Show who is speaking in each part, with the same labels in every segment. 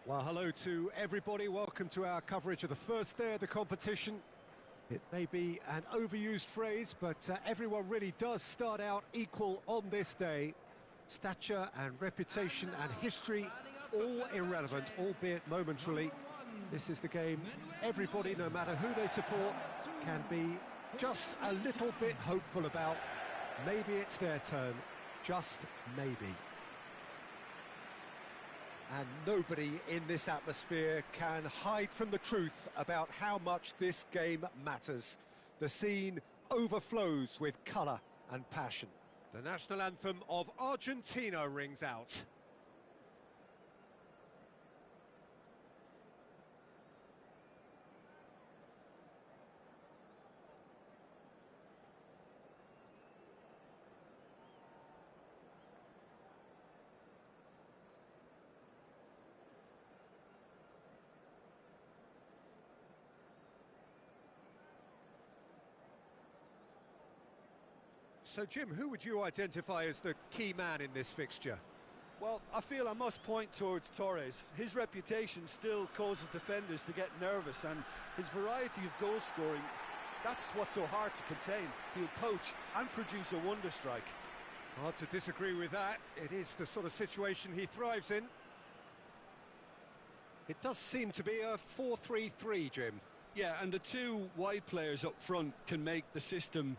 Speaker 1: Well, hello to everybody. Welcome to our coverage of the first day of the competition. It may be an overused phrase, but everyone really does start out equal on this day. Stature and reputation and history, all irrelevant, albeit momentarily. This is the game everybody, no matter who they support, can be just a little bit hopeful about. Maybe it's their turn, just maybe. And nobody in this atmosphere can hide from the truth about how much this game matters. The scene overflows with colour and passion. The national anthem of Argentina rings out. So, Jim, who would you identify as the key man in this fixture?
Speaker 2: Well, I feel I must point towards Torres. His reputation still causes defenders to get nervous, and his variety of goal scoring, that's what's so hard to contain. He'll poach and produce a wonder strike.
Speaker 1: Hard to disagree with that. It is the sort of situation he thrives in. It does seem to be a 4-3-3, Jim.
Speaker 2: Yeah, and the two wide players up front can make the system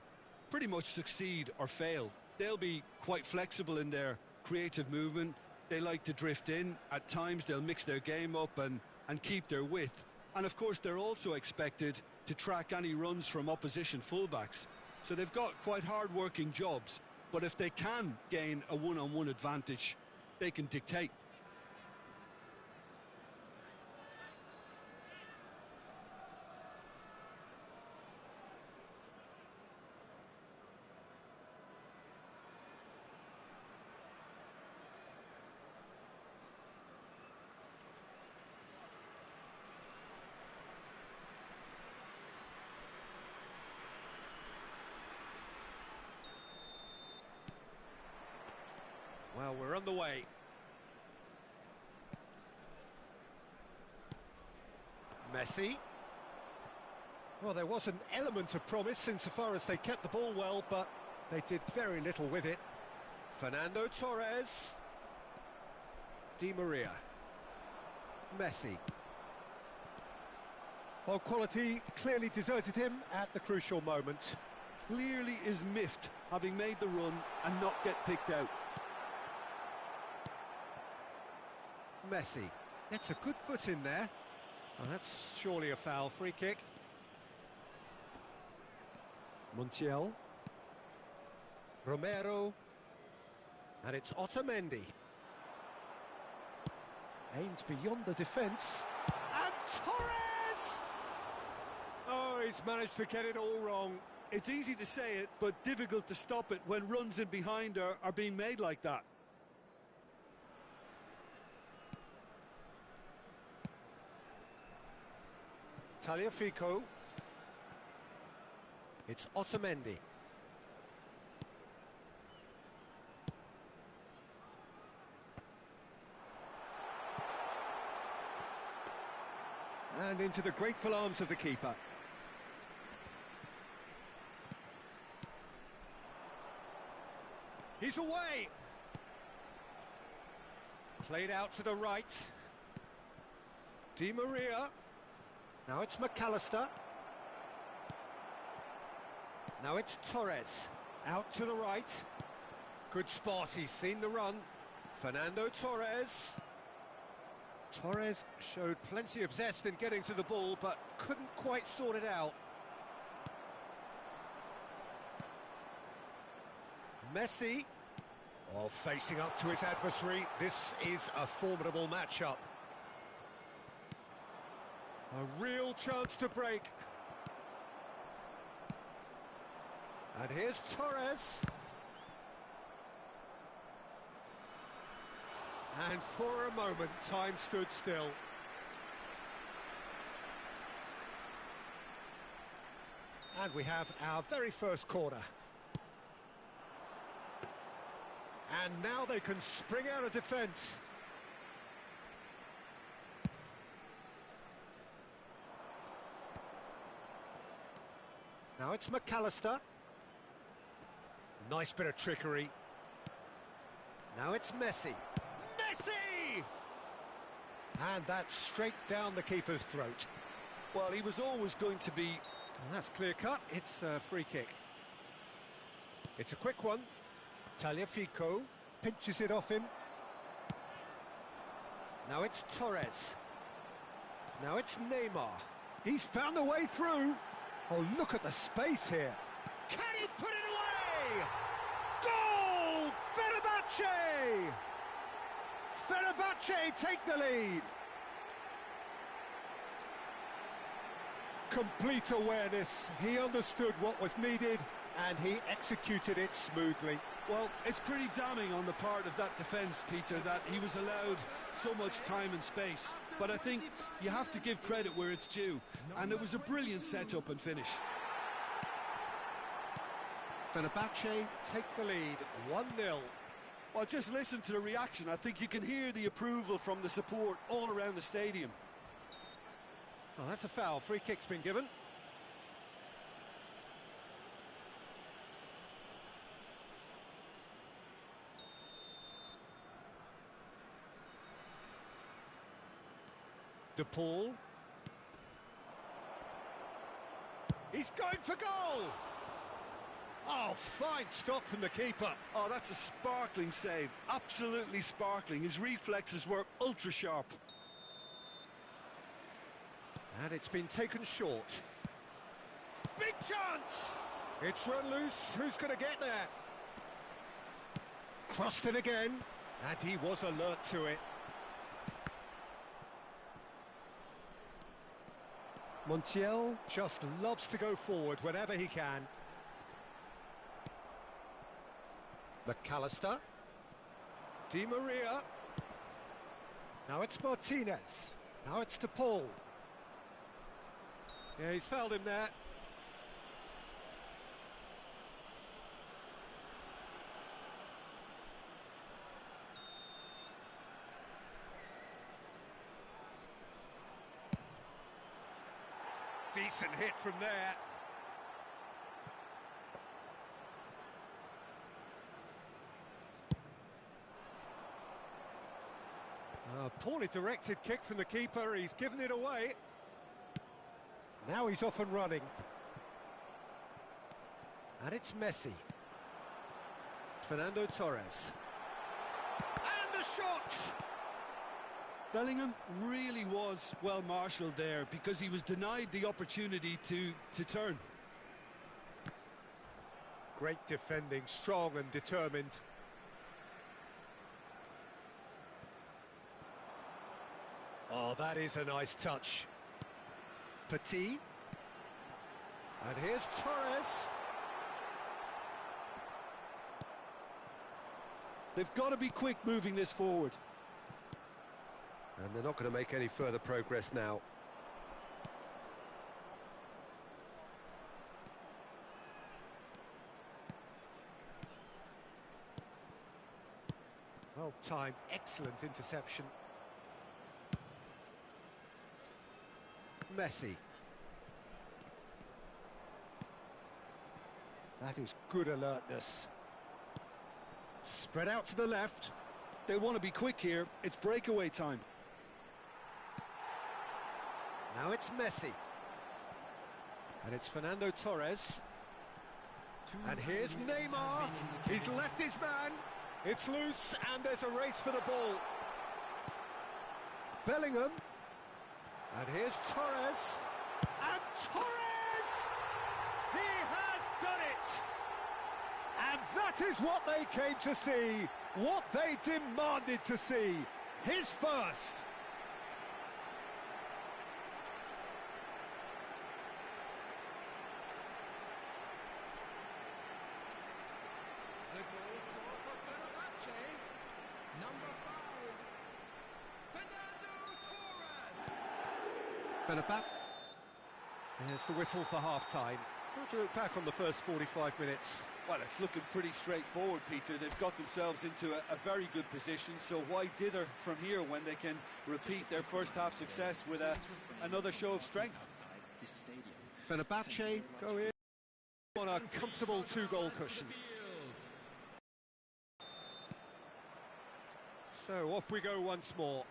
Speaker 2: pretty much succeed or fail. They'll be quite flexible in their creative movement. They like to drift in. At times they'll mix their game up and keep their width. And of course they're also expected to track any runs from opposition fullbacks. So they've got quite hard-working jobs, but if they can gain a one-on-one advantage, they can dictate.
Speaker 1: Well, we're on the way. Messi. Well, there was an element of promise insofar as they kept the ball well, but they did very little with it. Fernando Torres. Di Maria. Messi. Well, quality clearly deserted him at the crucial moment.
Speaker 2: Clearly is miffed, having made the run and not get picked out.
Speaker 1: Messi gets a good foot in there. Oh, that's surely a foul. Free kick. Montiel. Romero. And it's Otamendi. Aimed beyond the defence. And Torres! Oh, he's managed to get it all wrong.
Speaker 2: It's easy to say it, but difficult to stop it when runs in behind are being made like that.
Speaker 1: Tagliafico. It's Otamendi. And into the grateful arms of the keeper. He's away! Played out to the right. Di Maria. Now it's McAllister. Now it's Torres. Out to the right. Good spot, he's seen the run. Fernando Torres. Torres showed plenty of zest in getting to the ball, but couldn't quite sort it out. Messi. Oh, facing up to his adversary. This is a formidable matchup. A real chance to break. And here's Torres. And for a moment, time stood still. And we have our very first corner. And now they can spring out of defence. Now it's McAllister. Nice bit of trickery. Now it's Messi. Messi! And that's straight down the keeper's throat.
Speaker 2: Well, he was always going to be...
Speaker 1: Well, that's clear cut. It's a free kick. It's a quick one. Tagliafico pinches it off him. Now it's Torres. Now it's Neymar. He's found a way through. Oh, look at the space here. Can he put it away? Goal! Fenerbahce! Fenerbahce take the lead. Complete awareness. He understood what was needed and he executed it smoothly.
Speaker 2: Well, it's pretty damning on the part of that defence, Peter, that he was allowed so much time and space. But I think you have to give credit where it's due. And it was a brilliant set-up and finish.
Speaker 1: Fenerbahce take the lead, 1-0.
Speaker 2: Well, just listen to the reaction. I think you can hear the approval from the support all around the stadium.
Speaker 1: Oh, that's a foul. Free kick's been given. De Paul. He's going for goal! Oh, fine stop from the keeper.
Speaker 2: Oh, that's a sparkling save. Absolutely sparkling. His reflexes were ultra-sharp.
Speaker 1: And it's been taken short. Big chance! It's run loose. Who's going to get there? Crossed in again. And he was alert to it. Montiel just loves to go forward whenever he can. McAllister. Di Maria. Now it's Martinez. Now it's De Paul. Yeah, he's fouled him there. Decent hit from there. Poorly directed kick from the keeper. He's given it away. Now he's off and running. And it's Messi. Fernando Torres. And the shot!
Speaker 2: Bellingham really was well marshalled there because he was denied the opportunity to turn.
Speaker 1: Great defending, strong and determined. Oh, that is a nice touch. Petit. And here's Torres.
Speaker 2: They've got to be quick moving this forward.
Speaker 1: And they're not going to make any further progress now. Well timed, excellent interception. Messi. That is good alertness. Spread out to the left.
Speaker 2: They want to be quick here. It's breakaway time.
Speaker 1: Now it's Messi. And it's Fernando Torres. And here's Neymar. He's left his man. It's loose and there's a race for the ball. Bellingham. And here's Torres. And Torres! He has done it! And that is what they came to see. What they demanded to see. His first. Fenerbahce. There's the whistle for half-time. How do you look back on the first 45 minutes?
Speaker 2: Well, it's looking pretty straightforward, Peter. They've got themselves into a very good position, so why dither from here when they can repeat their first half success with another show of strength?
Speaker 1: Fenerbahce go in. On a comfortable two-goal cushion. So off we go once more.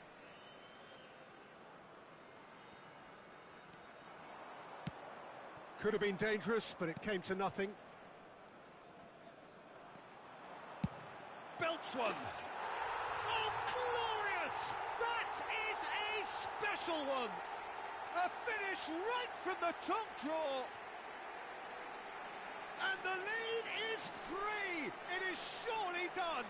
Speaker 1: Could have been dangerous, but it came to nothing. Belts one. Oh, glorious! That is a special one! A finish right from the top draw. And the lead is 3. It is surely done.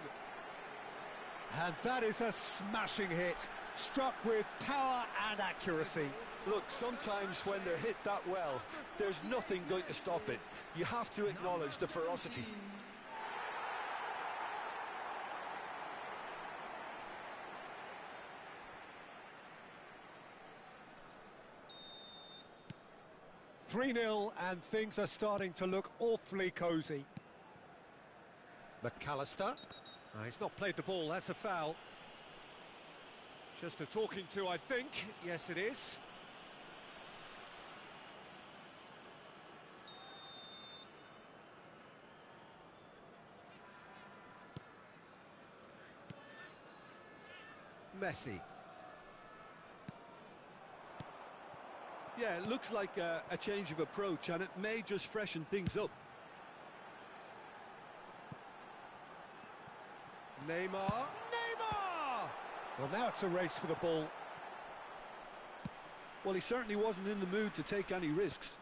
Speaker 1: And that is a smashing hit, struck with power and accuracy.
Speaker 2: Look, sometimes when they're hit that well, there's nothing going to stop it. You have to acknowledge the ferocity.
Speaker 1: (3-0) and things are starting to look awfully cosy. McAllister. He's not played the ball, that's a foul. Just a talking to, I think. Yes, it is. Messi.
Speaker 2: Yeah, it looks like a change of approach, and it may just freshen things up.
Speaker 1: Neymar. Neymar! Well, now it's a race for the ball.
Speaker 2: Well, he certainly wasn't in the mood to take any risks.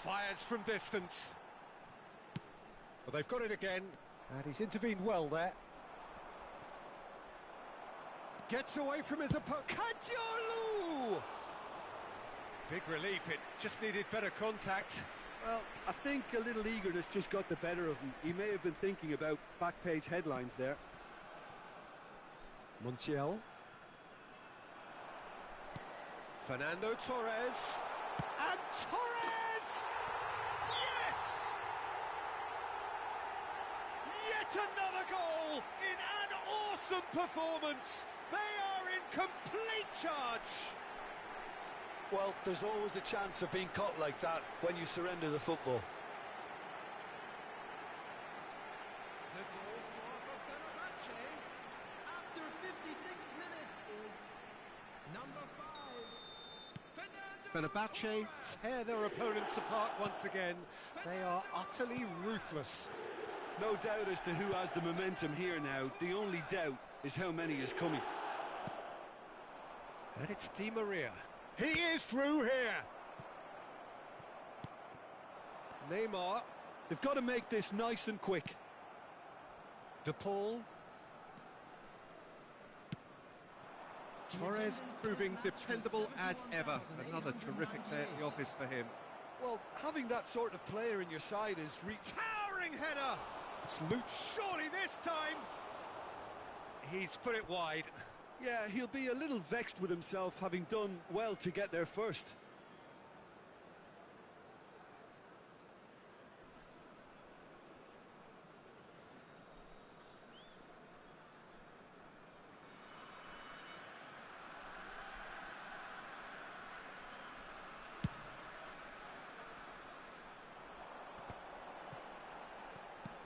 Speaker 1: Fires from distance. Well, they've got it again, and he's intervened well there. Gets away from his opponent. Kajolu! Big relief, it just needed better contact.
Speaker 2: Well, I think a little eagerness just got the better of him. He may have been thinking about back-page headlines there.
Speaker 1: Montiel. Fernando Torres. And Torres! Yes! Yet another goal in an awesome performance. They are in complete charge.
Speaker 2: Well, there's always a chance of being caught like that when you surrender the football.
Speaker 3: The goal for Fenerbahce after 56 minutes is number 5.
Speaker 1: Fenerbahce tear their opponents apart once again. They are utterly ruthless.
Speaker 2: No doubt as to who has the momentum here now. The only doubt is how many is coming.
Speaker 1: And it's Di Maria. He is through here. Neymar.
Speaker 2: They've got to make this nice and quick.
Speaker 1: De Paul. Torres proving dependable as ever. Another terrific day at the office for him.
Speaker 2: Well, having that sort of player in your side is
Speaker 1: towering header. It's loose. Surely this time. He's put it wide.
Speaker 2: Yeah, he'll be a little vexed with himself, having done well to get there first.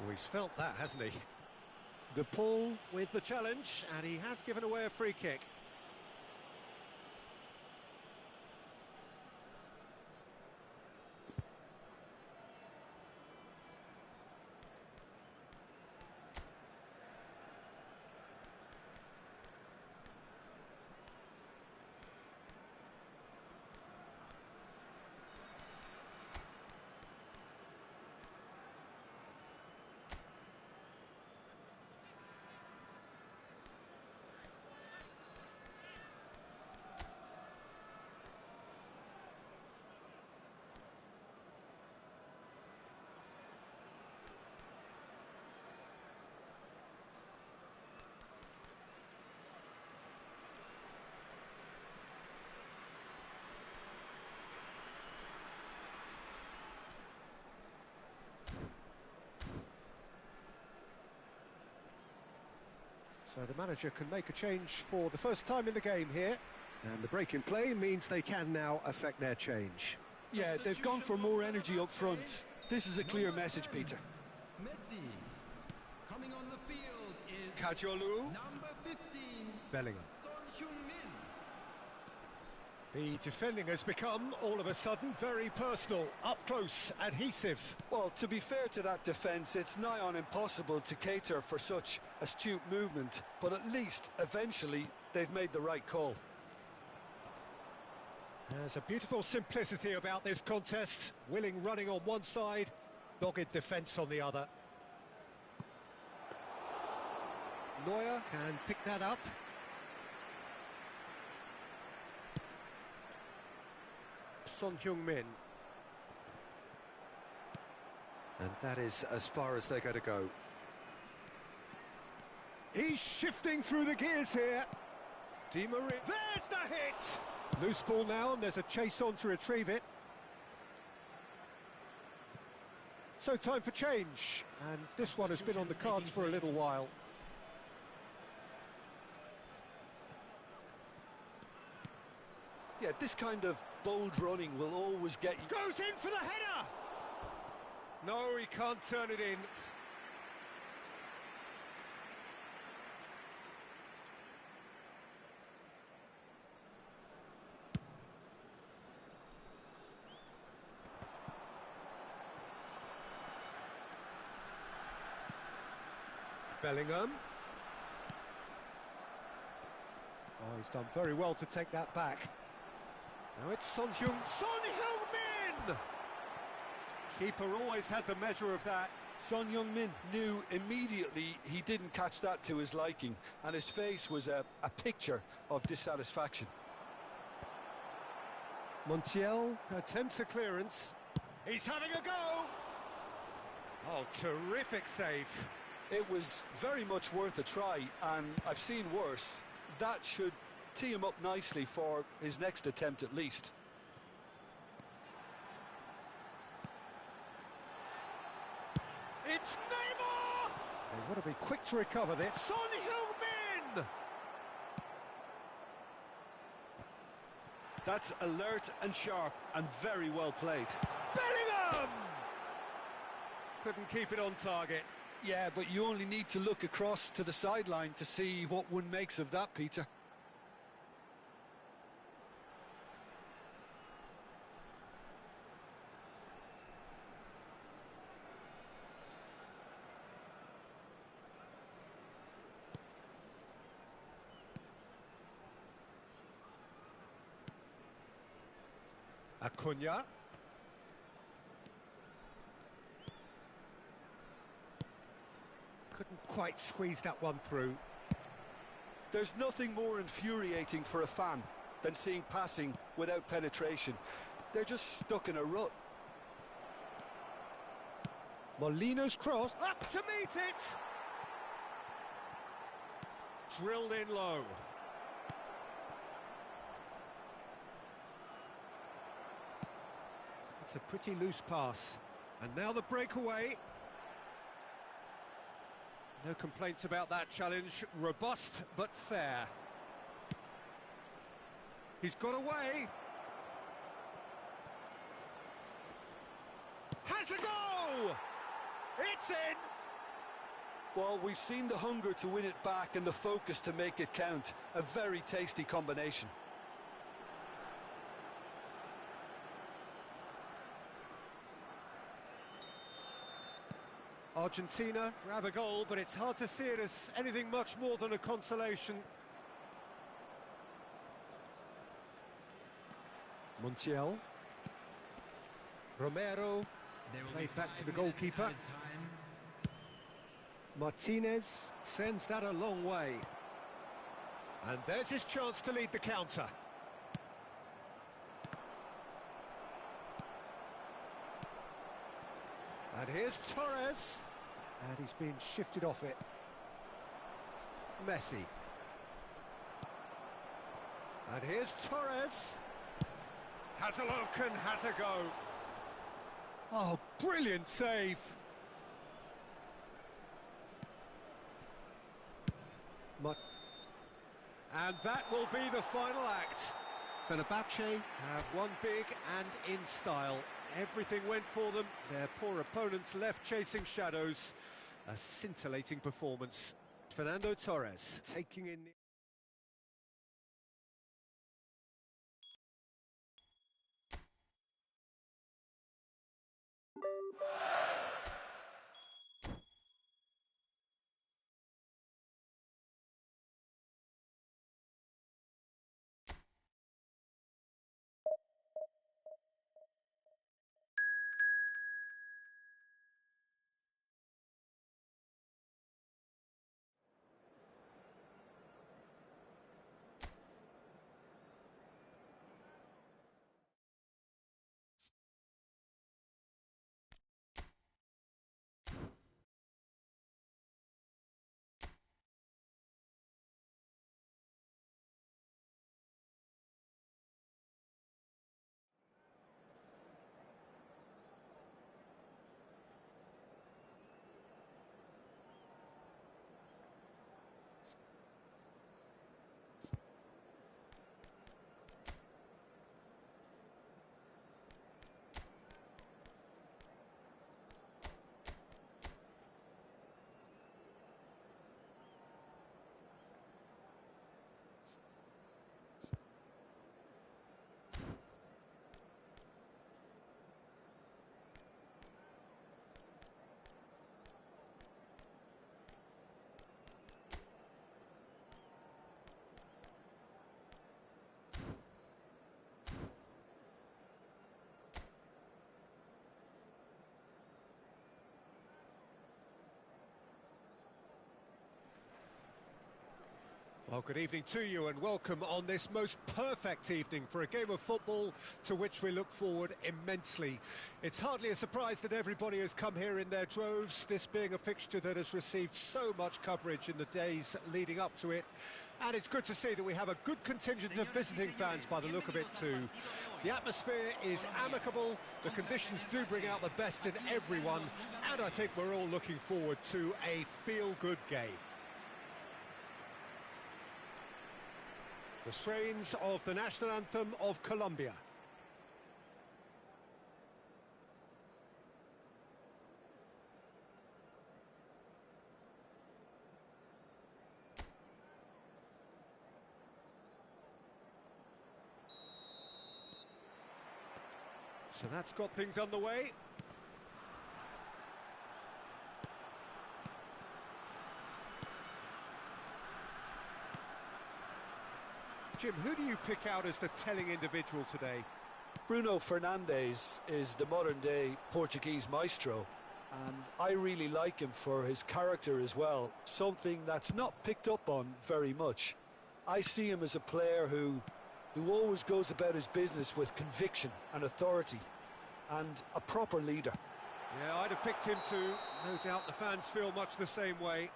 Speaker 1: Oh, he's felt that, hasn't he? De Paul with the challenge, and he has given away a free kick. So the manager can make a change for the first time in the game here. And the break in play means they can now affect their change.
Speaker 2: Yeah, they've gone for more energy up front. This is a clear message, Peter.
Speaker 3: Messi. Coming on the field is
Speaker 2: Kajolu.
Speaker 3: number 15,
Speaker 1: Bellingham.
Speaker 3: Son Heung-min.
Speaker 1: The defending has become, all of a sudden, very personal, up close, adhesive.
Speaker 2: Well, to be fair to that defence, it's nigh on impossible to cater for such astute movement, but at least, eventually, they've made the right call.
Speaker 1: There's a beautiful simplicity about this contest. Willing running on one side, dogged defence on the other. Neuer can pick that up. Son Heung-min. And that is as far as they're going to go. He's shifting through the gears here. Di Maria. There's the hit! Loose ball now, and there's a chase on to retrieve it. So time for change, and this one has been on the cards for a little while.
Speaker 2: Yeah, this kind of bold running will always get you.
Speaker 1: Goes in for the header! No, he can't turn it in. Bellingham. Oh, he's done very well to take that back. Now it's Son Heung-min! Keeper always had the measure of that.
Speaker 2: Son Heung-min knew immediately he didn't catch that to his liking, and his face was a picture of dissatisfaction.
Speaker 1: Montiel attempts a clearance. He's having a go! Oh, terrific save.
Speaker 2: It was very much worth a try, and I've seen worse. That should tee him up nicely for his next attempt at least.
Speaker 1: It's Neymar! They want to be quick to recover this. Son Heung-min!
Speaker 2: That's alert and sharp and very well played.
Speaker 1: Bellingham! Couldn't keep it on target.
Speaker 2: Yeah, but you only need to look across to the sideline to see what one makes of that, Peter.
Speaker 1: Acuna. Couldn't quite squeeze that one through.
Speaker 2: There's nothing more infuriating for a fan than seeing passing without penetration. They're just stuck in a rut.
Speaker 1: Molina's cross, up to meet it! Drilled in low. It's a pretty loose pass. And now the breakaway. No complaints about that challenge. Robust but fair. He's got away. Has a go! It's in!
Speaker 2: Well, we've seen the hunger to win it back and the focus to make it count. A very tasty combination.
Speaker 1: Argentina grab a goal, but it's hard to see it as anything much more than a consolation. Montiel. Romero. Played back to the goalkeeper. Martinez sends that a long way. And there's his chance to lead the counter. And here's Torres. And he's been shifted off it. Messi. And here's Torres. Has a look and has a go. Oh, brilliant save. And that will be the final act. Fenerbahce have won big and in style. Everything went for them. Their poor opponents left chasing shadows. A scintillating performance. Fernando Torres taking in... Well, good evening to you and welcome on this most perfect evening for a game of football to which we look forward immensely. It's hardly a surprise that everybody has come here in their droves, this being a fixture that has received so much coverage in the days leading up to it. And it's good to see that we have a good contingent of visiting fans by the look of it too. The atmosphere is amicable, the conditions do bring out the best in everyone, and I think we're all looking forward to a feel-good game. The strains of the national anthem of Colombia. So that's got things underway. Jim, who do you pick out as the telling individual today?
Speaker 2: Bruno Fernandes is the modern-day Portuguese maestro, and I really like him for his character as well, something that's not picked up on very much. I see him as a player who always goes about his business with conviction and authority, and a proper leader.
Speaker 1: Yeah, I'd have picked him too. No doubt the fans feel much the same way.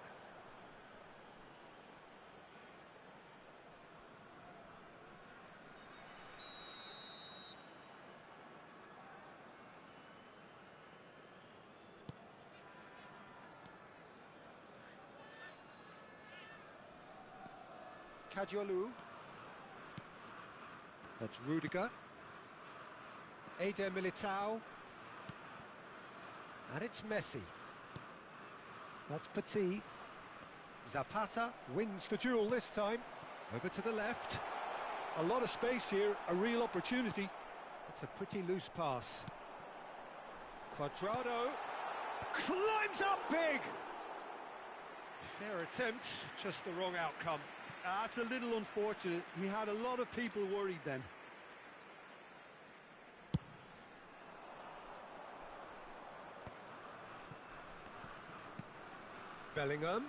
Speaker 1: Kajolu. That's Rudiger. Eder Militao. And it's Messi. That's Petit. Zapata wins the duel this time. Over to the left.
Speaker 2: A lot of space here, a real opportunity.
Speaker 1: It's a pretty loose pass. Cuadrado climbs up big. Fair attempt, just the wrong outcome.
Speaker 2: That's a little unfortunate. He had a lot of people worried then.
Speaker 1: Bellingham.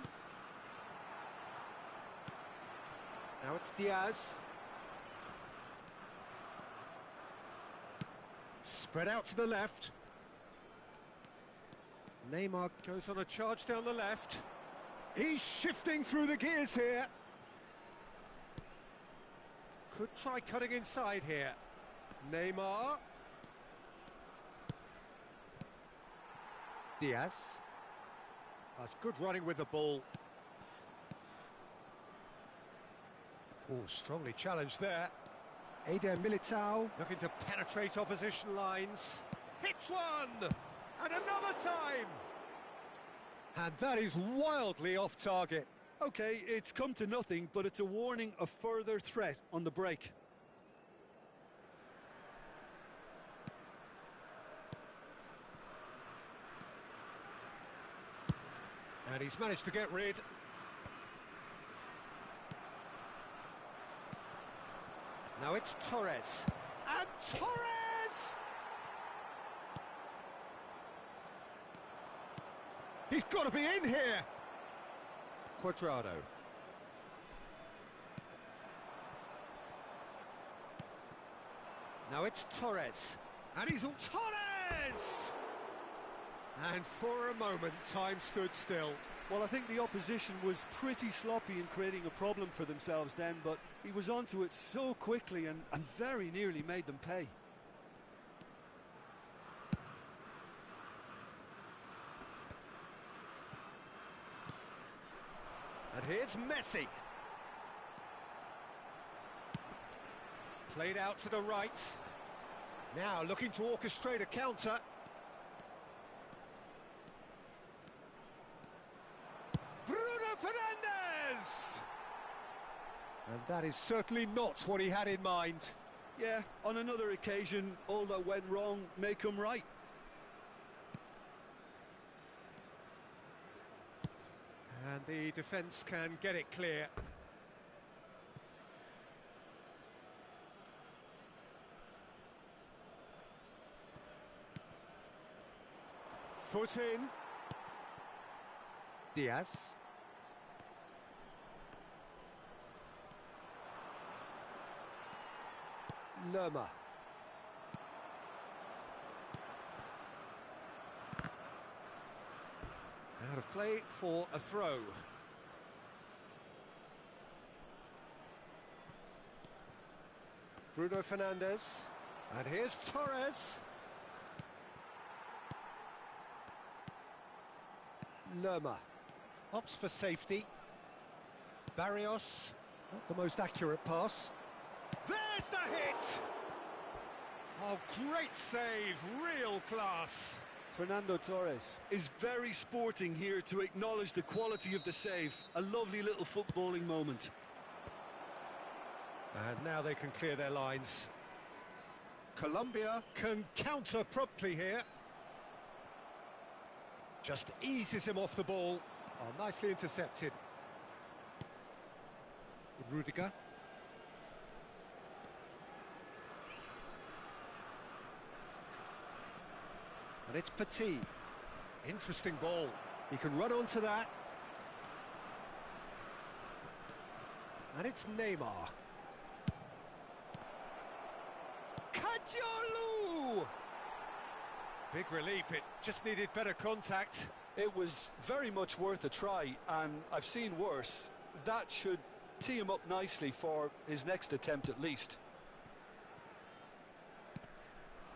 Speaker 1: Now it's Diaz. Spread out to the left. Neymar goes on a charge down the left. He's shifting through the gears here. Could try cutting inside here. Neymar. Diaz. That's good running with the ball. Oh, strongly challenged there. Eder Militao looking to penetrate opposition lines. Hits one! And another time! And that is wildly off target.
Speaker 2: Okay, it's come to nothing, but it's a warning of further threat on the break.
Speaker 1: And he's managed to get rid. Now it's Torres. And Torres! He's got to be in here! Cuadrado. Now it's Torres. And he's on Torres! And for a moment, time stood still.
Speaker 2: Well, I think the opposition was pretty sloppy in creating a problem for themselves then, but he was onto it so quickly and very nearly made them pay.
Speaker 1: And here's Messi. Played out to the right. Now looking to orchestrate a counter. Bruno Fernandes! And that is certainly not what he had in mind.
Speaker 2: Yeah, on another occasion, all that went wrong may come right.
Speaker 1: And the defence can get it clear. Foot in. Diaz. Lerma. Out of play for a throw. Bruno Fernandes. And here's Torres. Lerma. Opts for safety. Barrios. Not the most accurate pass. There's the hit! Oh, great save. Real class.
Speaker 2: Fernando Torres is very sporting here to acknowledge the quality of the save. A lovely little footballing moment.
Speaker 1: And now they can clear their lines. Colombia can counter promptly here. Just eases him off the ball. Oh, nicely intercepted. Rudiger. And it's Petit. Interesting ball. He can run onto that. And it's Neymar. Kajolu! Big relief, it just needed better contact.
Speaker 2: It was very much worth a try, and I've seen worse. That should tee him up nicely for his next attempt at least.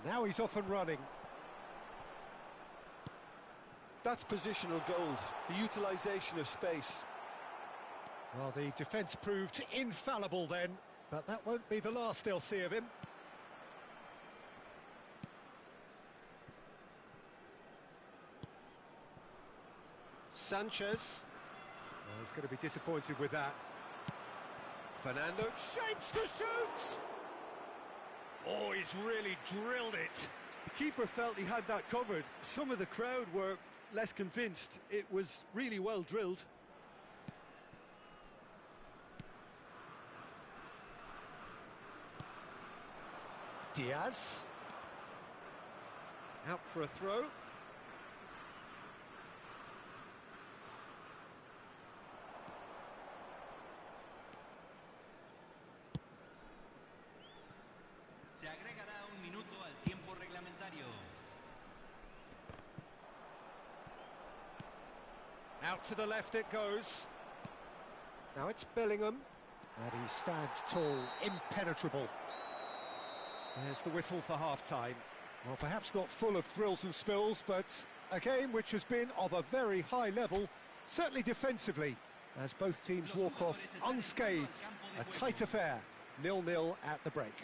Speaker 1: Now he's off and running.
Speaker 2: That's positional gold, the utilisation of space.
Speaker 1: Well, the defence proved infallible then, but that won't be the last they'll see of him. Sanchez. Well, he's going to be disappointed with that. Fernando shapes to shoot! Oh, he's really drilled it.
Speaker 2: The keeper felt he had that covered. Some of the crowd were less convinced. It was really well drilled.
Speaker 1: Diaz. Out for a throw.
Speaker 3: Se agregará un minuto al tiempo reglamentario.
Speaker 1: Out to the left it goes. Now it's Bellingham. And he stands tall, impenetrable. There's the whistle for half-time. Well, perhaps not full of thrills and spills, but a game which has been of a very high level, certainly defensively, as both teams walk off unscathed. A tight affair, 0-0 at the break.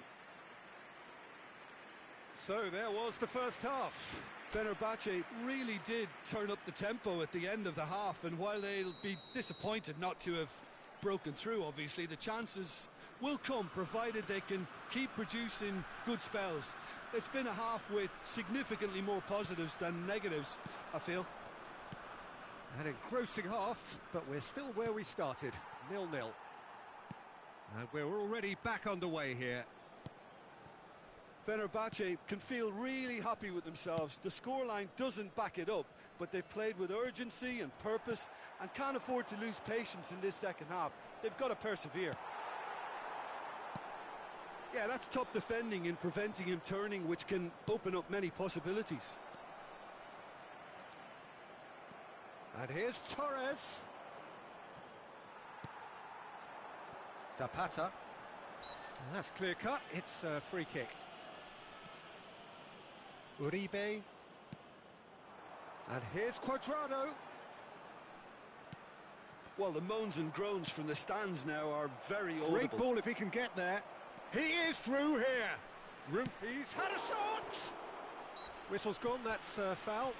Speaker 1: So there was the first half.
Speaker 2: Fenerbahce really did turn up the tempo at the end of the half, and while they'll be disappointed not to have broken through, obviously, the chances will come, provided they can keep producing good spells. It's been a half with significantly more positives than negatives, I feel.
Speaker 1: An engrossing half, but we're still where we started, 0-0. And we're already back underway here.
Speaker 2: Fenerbahce can feel really happy with themselves. The scoreline doesn't back it up, but they've played with urgency and purpose and can't afford to lose patience in this second half. They've got to persevere. Yeah, that's top defending in preventing him turning, which can open up many possibilities.
Speaker 1: And here's Torres. Zapata. And that's clear cut. It's a free kick. Uribe. And here's Cuadrado.
Speaker 2: Well, the moans and groans from the stands now are very audible.
Speaker 1: Great ball if he can get there. He is through here. He's had a shot. Whistle's gone, that's foul.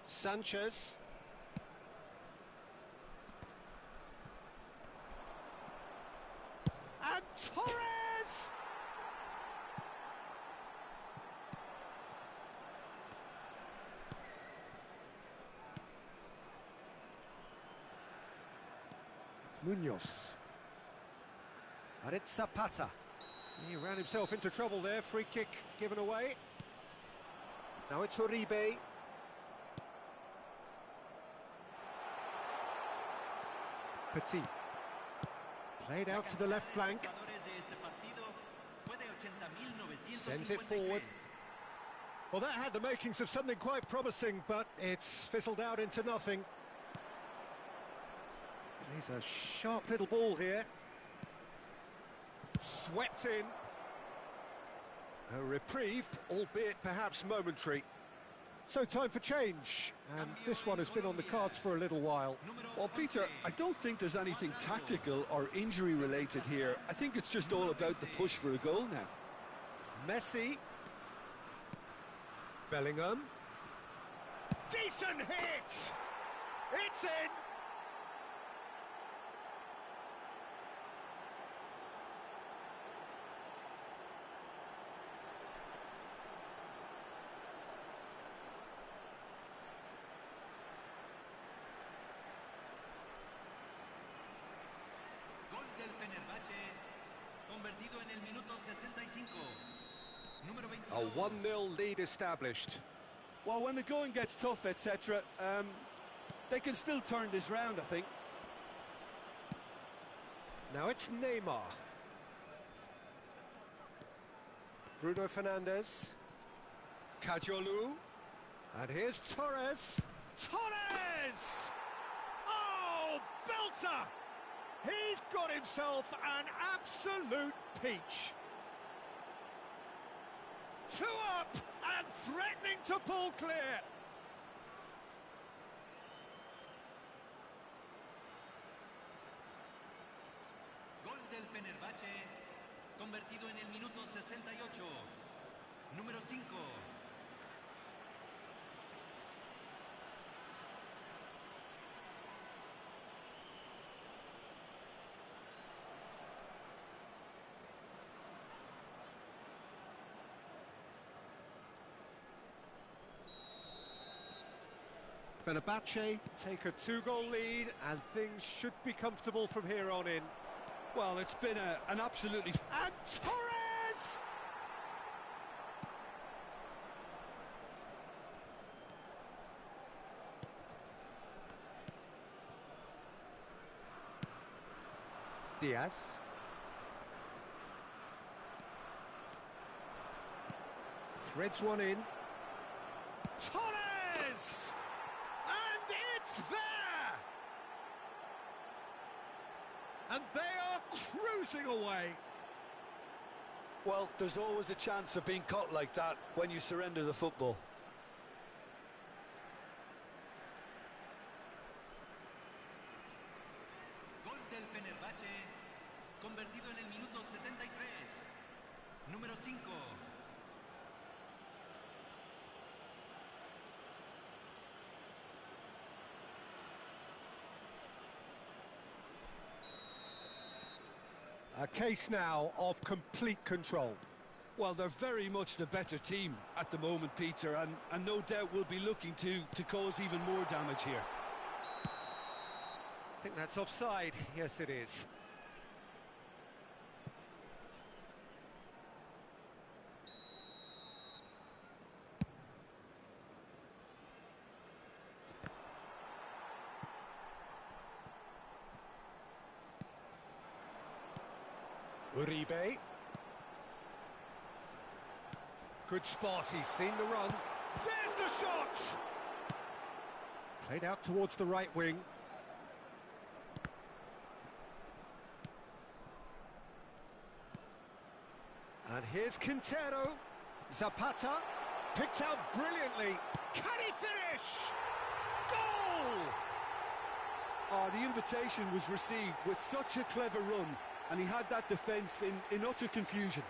Speaker 1: Sanchez. And Torres! Munoz. And it's Zapata. He ran himself into trouble there, free kick given away. Now it's Uribe. Petit. Played out to the left flank. Sends it forward. Well, that had the makings of something quite promising, but it's fizzled out into nothing. Plays a sharp little ball here. Swept in. A reprieve, albeit perhaps momentary. So time for change, and this one has been on the cards for a little while.
Speaker 2: Well, Peter, I don't think there's anything tactical or injury related here. I think it's just all about the push for a goal now.
Speaker 1: Messi. Bellingham. Decent hit! It's in!
Speaker 3: Del Fenerbahce, convertido en el minuto 65. Número 22.
Speaker 1: A 1-0 lead established.
Speaker 2: Well, when the going gets tough, etc., they can still turn this round, I think.
Speaker 1: Now it's Neymar. Bruno Fernandes. Kajolu. And here's Torres. Torres! Oh, belter! He's got himself an absolute peach. 2 up and threatening to pull clear.
Speaker 3: Gol del Fenerbahce, convertido en el minuto 68. Número 5.
Speaker 1: Fenerbahce take a 2-goal lead, and things should be comfortable from here on in.
Speaker 2: Well, it's been an absolutely...
Speaker 1: And Torres! Diaz. Threads one in. Torres! And it's there! And they are cruising away.
Speaker 2: Well, there's always a chance of being caught like that when you surrender the football.
Speaker 3: Gol del Fenerbahce, convertido en el minuto 73. Número 5.
Speaker 1: A case now of complete control.
Speaker 2: Well, they're very much the better team at the moment, Peter, and no doubt will be looking to cause even more damage here.
Speaker 1: I think that's offside. Yes, it is. Uribe. Good spot, he's seen the run. There's the shot! Played out towards the right wing. And here's Quintero. Zapata. Picked out brilliantly. Can he finish? Goal!
Speaker 2: Oh, the invitation was received with such a clever run, and he had that defence in utter confusion.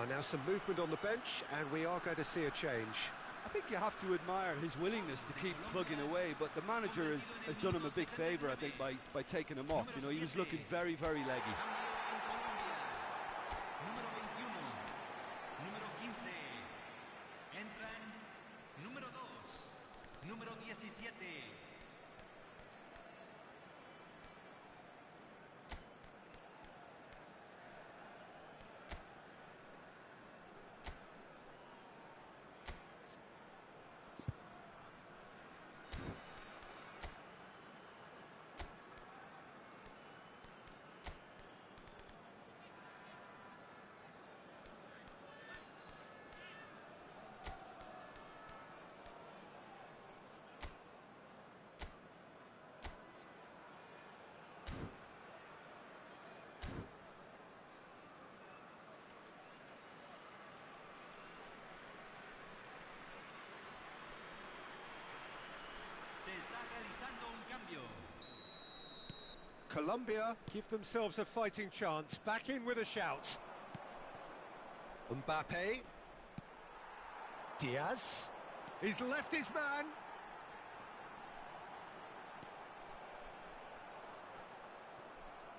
Speaker 1: Now some movement on the bench, and we are going to see a change.
Speaker 2: I think you have to admire his willingness to keep plugging away, but the manager has done him a big favour, I think, by taking him off. You know, he was looking very, very leggy.
Speaker 3: Número 21. Número 15. Entran número 2. Número 17. Se está realizando un cambio.
Speaker 1: Colombia give themselves a fighting chance. Back in with a shout. Mbappe. Diaz. He's left his man.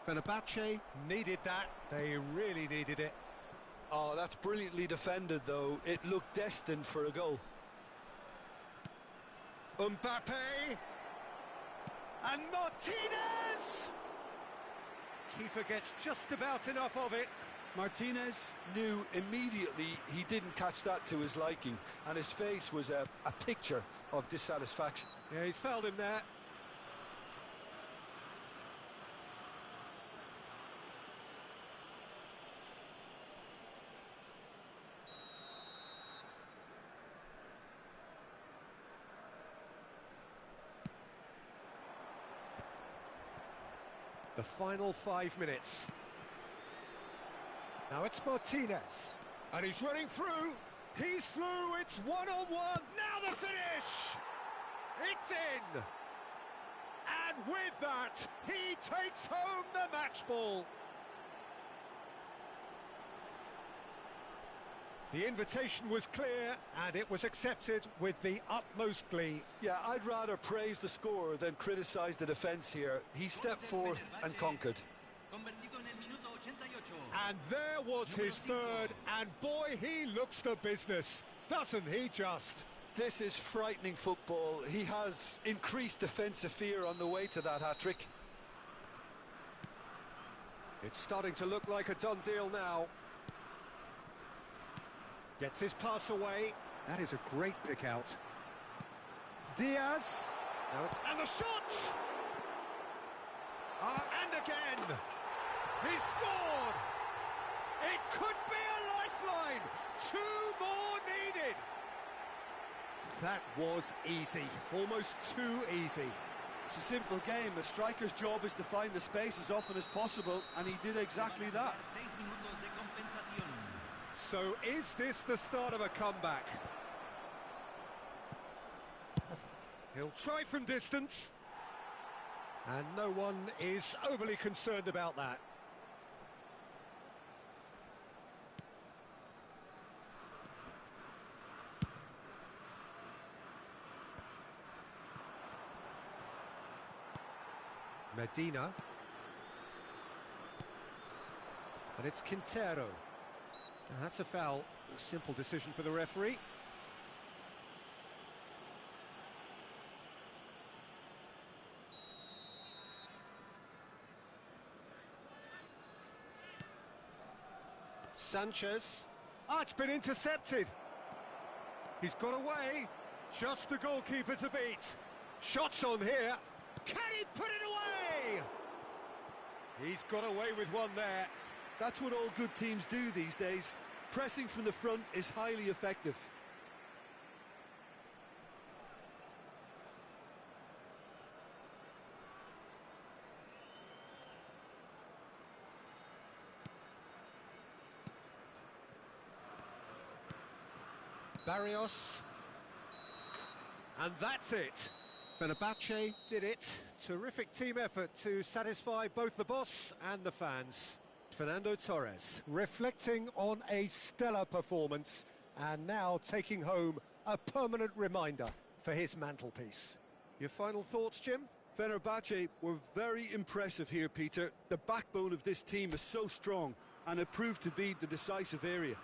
Speaker 1: Fenerbahce needed that. They really needed it.
Speaker 2: Oh, that's brilliantly defended, though. It looked destined for a goal.
Speaker 1: Mbappe. And Martinez! Keeper gets just about enough of it.
Speaker 2: Martinez knew immediately he didn't catch that to his liking, and his face was a picture of dissatisfaction.
Speaker 1: Yeah, he's fouled him there. The final 5 minutes. Now it's Martinez. And he's running through. He's through. It's one-on-one. Now the finish. It's in. And with that, he takes home the match ball. The invitation was clear, and it was accepted with the utmost glee.
Speaker 2: Yeah, I'd rather praise the scorer than criticise the defence here. He stepped forth and conquered.
Speaker 3: Convertido en el minuto 88.
Speaker 1: And there was his third, and boy, he looks the business, doesn't he just?
Speaker 2: This is frightening football. He has increased defensive fear on the way to that hat-trick.
Speaker 1: It's starting to look like a done deal now. Gets his pass away. That is a great pick out. Diaz. And the shot! And again! He scored! It could be a lifeline! 2 more needed! That was easy. Almost too easy.
Speaker 2: It's a simple game. A striker's job is to find the space as often as possible, and he did exactly that.
Speaker 3: 6 minutos de compensación.
Speaker 1: So is this the start of a comeback? He'll try from distance. And no one is overly concerned about that. Medina. And it's Quintero. And that's a foul. A simple decision for the referee. Sanchez. Ah, it's been intercepted. He's got away. Just the goalkeeper to beat. Shots on here. Can he put it away? He's got away with one there.
Speaker 2: That's what all good teams do these days. Pressing from the front is highly effective.
Speaker 1: Barrios. And that's it. Fenerbahce did it. Terrific team effort to satisfy both the boss and the fans. Fernando Torres reflecting on a stellar performance and now taking home a permanent reminder for his mantelpiece. Your final thoughts, Jim?
Speaker 2: Fenerbahce were very impressive here, Peter. The backbone of this team is so strong, and it proved to be the decisive area.